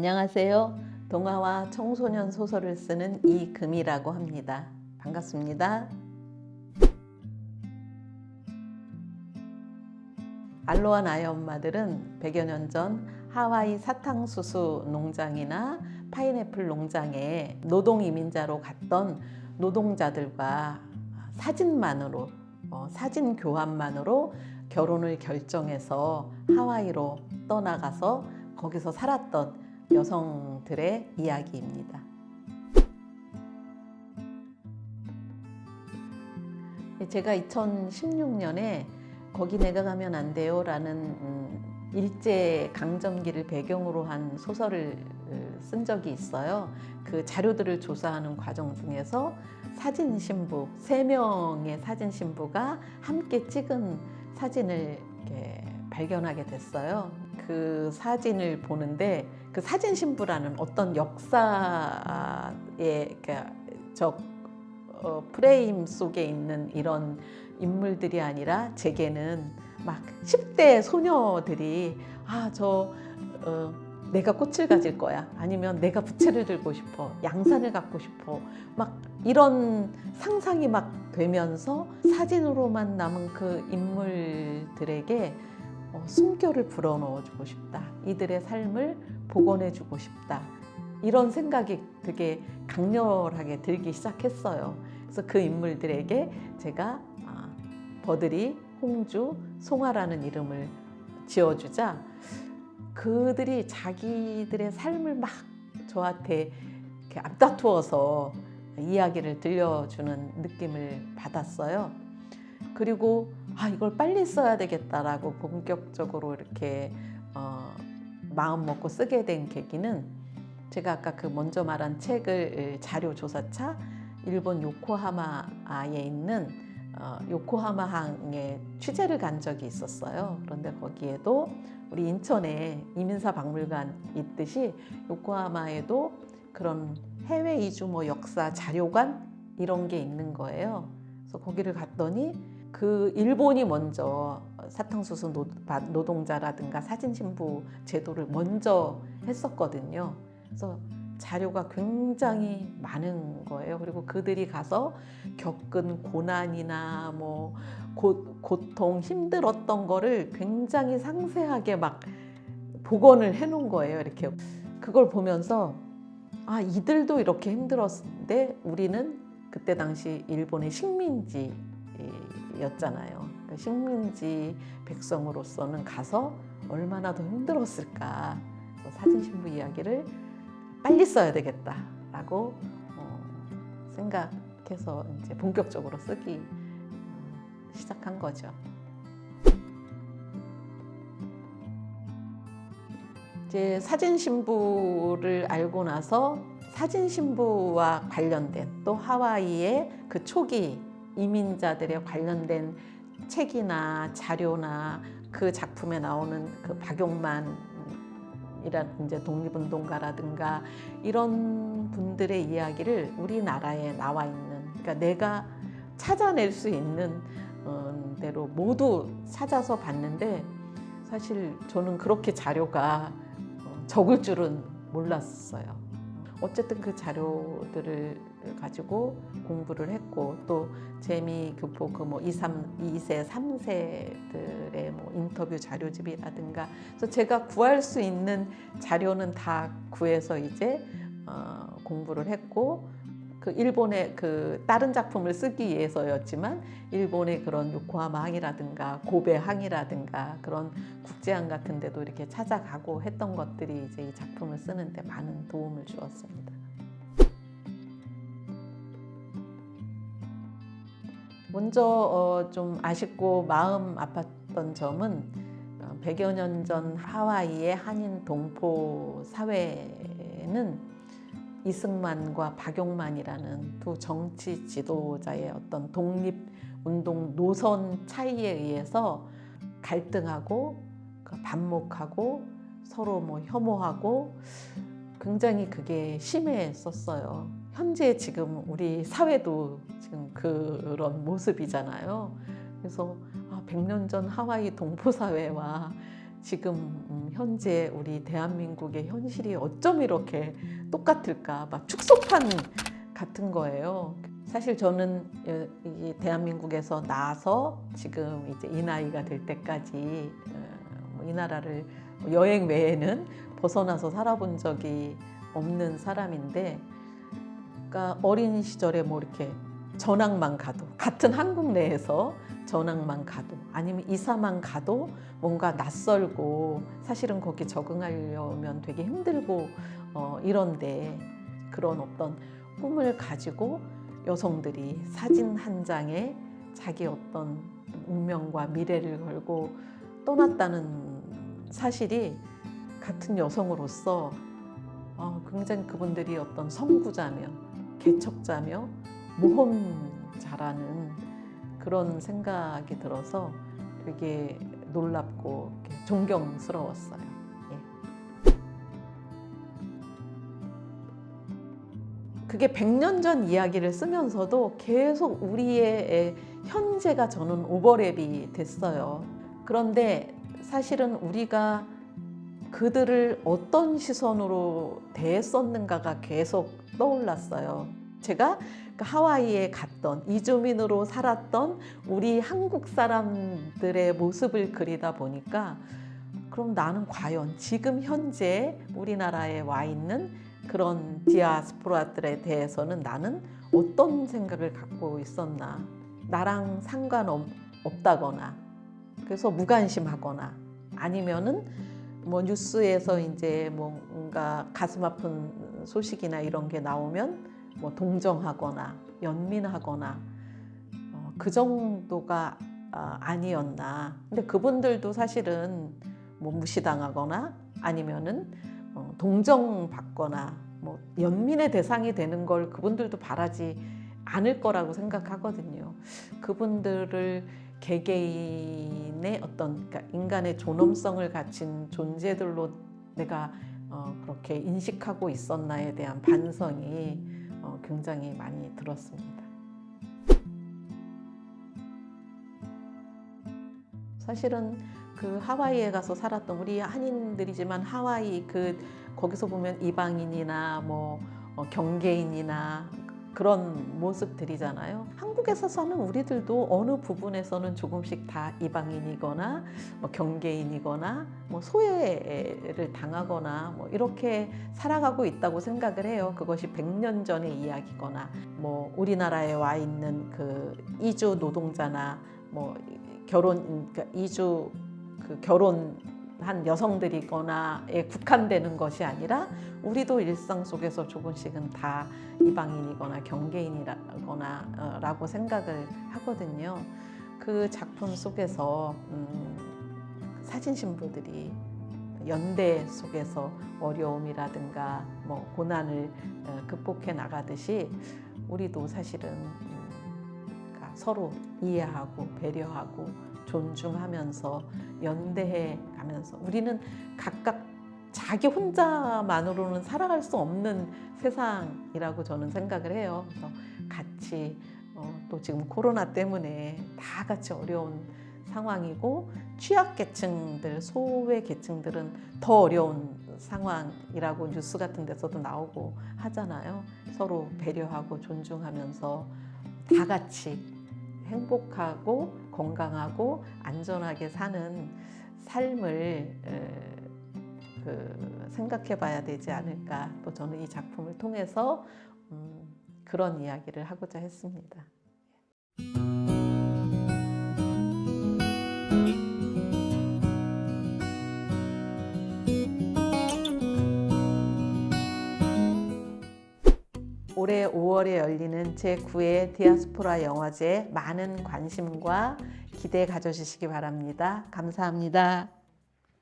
안녕하세요. 동화와 청소년 소설을 쓰는 이금이라고 합니다. 반갑습니다. 알로하 나의 엄마들은 100여 년 전 하와이 사탕수수 농장이나 파인애플 농장에 노동 이민자로 갔던 노동자들과 사진만으로 사진 교환만으로 결혼을 결정해서 하와이로 떠나가서 거기서 살았던 여성들의 이야기입니다. 제가 2016년에 거기 내가 가면 안 돼요 라는 일제 강점기를 배경으로 한 소설을 쓴 적이 있어요. 그 자료들을 조사하는 과정 중에서 사진 신부, 3명의 사진 신부가 함께 찍은 사진을 이렇게 발견하게 됐어요. 그 사진을 보는데 그 사진 신부라는 어떤 역사의 프레임 속에 있는 이런 인물들이 아니라 제게는 막 10대 소녀들이 내가 꽃을 가질 거야, 아니면 내가 부채를 들고 싶어, 양산을 갖고 싶어, 막 이런 상상이 막 되면서 사진으로만 남은 그 인물들에게 숨결을 불어넣어주고 싶다, 이들의 삶을 복원해주고 싶다, 이런 생각이 되게 강렬하게 들기 시작했어요. 그래서 그 인물들에게 제가 버들이, 홍주, 송아라는 이름을 지어주자 그들이 자기들의 삶을 막 저한테 이렇게 앞다투어서 이야기를 들려주는 느낌을 받았어요. 그리고 이걸 빨리 써야 되겠다라고 본격적으로 이렇게 마음 먹고 쓰게 된 계기는, 제가 아까 그 먼저 말한 책을 자료조사차 일본 요코하마에 있는 요코하마항에 취재를 간 적이 있었어요. 그런데 거기에도 우리 인천에 이민사 박물관 있듯이 요코하마에도 그런 해외 이주 역사 자료관 이런 게 있는 거예요. 그래서 거기를 갔더니 그 일본이 먼저 사탕수수 노동자라든가 사진신부 제도를 먼저 했었거든요. 그래서 자료가 굉장히 많은 거예요. 그리고 그들이 가서 겪은 고난이나 고통, 힘들었던 거를 굉장히 상세하게 막 복원을 해놓은 거예요. 이렇게 그걸 보면서 이들도 이렇게 힘들었는데 우리는 그때 당시 일본의 식민지였잖아요. 그러니까 식민지 백성으로서는 가서 얼마나 더 힘들었을까. 사진신부 이야기를 빨리 써야 되겠다라고 생각해서 이제 본격적으로 쓰기 시작한 거죠. 이제 사진신부를 알고 나서 사진신부와 관련된, 또 하와이의 그 초기 이민자들에 관련된 책이나 자료나 그 작품에 나오는 그 박용만 이제 독립운동가라든가 이런 분들의 이야기를 우리나라에 나와 있는, 그러니까 내가 찾아낼 수 있는 대로 모두 찾아서 봤는데, 사실 저는 그렇게 자료가 적을 줄은 몰랐어요. 어쨌든 그 자료들을 가지고 공부를 했고, 또 재미, 교포, 2세, 3세들의 인터뷰 자료집이라든가, 그래서 제가 구할 수 있는 자료는 다 구해서 이제 공부를 했고, 그 일본의 그 다른 작품을 쓰기 위해서였지만 일본의 그런 요코하마 항이라든가 고베 항이라든가 그런 국제항 같은 데도 이렇게 찾아가고 했던 것들이 이제 이 작품을 쓰는데 많은 도움을 주었습니다. 먼저 좀 아쉽고 마음 아팠던 점은 100여 년 전 하와이의 한인 동포 사회는 이승만과 박용만이라는 두 정치 지도자의 어떤 독립운동 노선 차이에 의해서 갈등하고 반목하고 서로 혐오하고 굉장히 그게 심했었어요. 현재 지금 우리 사회도 지금 그런 모습이잖아요. 그래서 100년 전 하와이 동포 사회와 지금 현재 우리 대한민국의 현실이 어쩜 이렇게 똑같을까, 막 축소판 같은 거예요. 사실 저는 이 대한민국에서 나서 지금 이제 이 나이가 될 때까지 이 나라를 여행 외에는 벗어나서 살아본 적이 없는 사람인데, 그러니까 어린 시절에 뭐 이렇게 전학만 가도, 같은 한국 내에서 전학만 가도, 아니면 이사만 가도 뭔가 낯설고 사실은 거기 적응하려면 되게 힘들고 이런데, 그런 어떤 꿈을 가지고 여성들이 사진 한 장에 자기 어떤 운명과 미래를 걸고 떠났다는 사실이 같은 여성으로서 굉장히 그분들이 어떤 선구자며 개척자며 모험자라는 그런 생각이 들어서 되게 놀랍고 존경스러웠어요. 예. 그게 100년 전 이야기를 쓰면서도 계속 우리의 현재가 저는 오버랩이 됐어요. 그런데 사실은 우리가 그들을 어떤 시선으로 대했었는가가 계속 떠올랐어요. 제가 하와이에 갔던, 이주민으로 살았던 우리 한국 사람들의 모습을 그리다 보니까, 그럼 나는 과연 지금 현재 우리나라에 와 있는 그런 디아스포라들에 대해서는 나는 어떤 생각을 갖고 있었나, 나랑 상관없다거나 그래서 무관심하거나, 아니면은 뭐 뉴스에서 이제 뭔가 가슴 아픈 소식이나 이런 게 나오면 뭐 동정하거나 연민하거나 그 정도가 아니었나. 근데 그분들도 사실은 뭐 무시당하거나 아니면은 동정받거나 뭐 연민의 대상이 되는 걸 그분들도 바라지 않을 거라고 생각하거든요. 그분들을 개개인의 어떤, 그러니까 인간의 존엄성을 갖춘 존재들로 내가 그렇게 인식하고 있었나에 대한 반성이 굉장히 많이 들었습니다. 사실은 그 하와이에 가서 살았던 우리 한인들이지만, 하와이 거기서 보면 이방인이나 뭐 경계인이나 그런 모습들이잖아요. 한국에서 사는 우리들도 어느 부분에서는 조금씩 다 이방인이거나 뭐 경계인이거나 뭐 소외를 당하거나 뭐 이렇게 살아가고 있다고 생각을 해요. 그것이 100년 전의 이야기거나, 뭐 우리나라에 와 있는 그 이주 노동자나 뭐 그러니까 이주 결혼한 여성들이거나에 국한되는 것이 아니라, 우리도 일상 속에서 조금씩은 다 이방인이거나 경계인이거나 라고 생각을 하거든요. 그 작품 속에서 사진 신부들이 연대 속에서 어려움이라든가 뭐 고난을 극복해 나가듯이, 우리도 사실은 서로 이해하고 배려하고 존중하면서 연대해 가면서, 우리는 각각 자기 혼자만으로는 살아갈 수 없는 세상이라고 저는 생각을 해요. 그래서 같이 또 지금 코로나 때문에 다 같이 어려운 상황이고, 취약계층들, 소외계층들은 더 어려운 상황이라고 뉴스 같은 데서도 나오고 하잖아요. 서로 배려하고 존중하면서 다 같이 행복하고 건강하고 안전하게 사는 삶을 생각해 봐야 되지 않을까. 또 저는 이 작품을 통해서 그런 이야기를 하고자 했습니다. 올해 5월에 열리는 제9회 디아스포라 영화제에 많은 관심과 기대 가져주시기 바랍니다. 감사합니다.